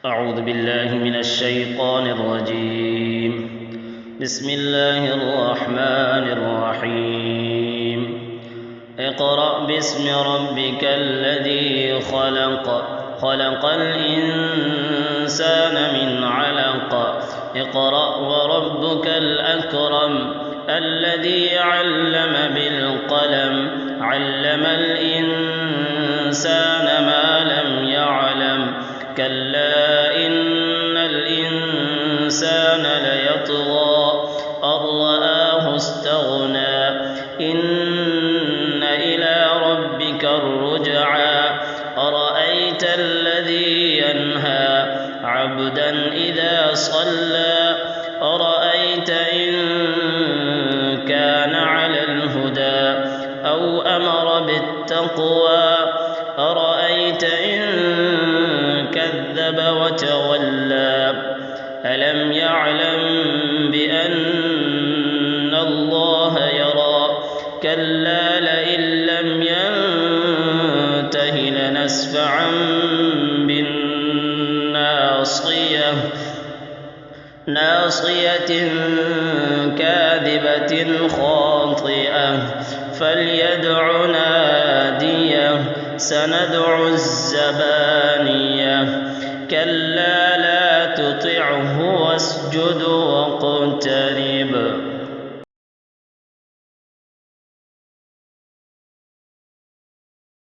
أعوذ بالله من الشيطان الرجيم. بسم الله الرحمن الرحيم. اقرأ باسم ربك الذي خلق، خلق الإنسان من علق. اقرأ وربك الأكرم الذي علم بالقلم، علم الإنسان ما لم يعلم. كلا إن الإنسان ليطغى أن رآه استغنى. إن إلى ربك الرجعى. أرأيت الذي ينهى عبدا إذا صلى. أرأيت إن كان على الهدى أو أمر بالتقوى. أرأيت إن كذب وتولى. ألم يعلم بأن الله يرى. كلا لئن لم ينته لنسفعا بالناصية، ناصية كاذبة خاطئة. فليدع ناديه. سندع الزبانية. كلا لا تطعه واسجد واقترب.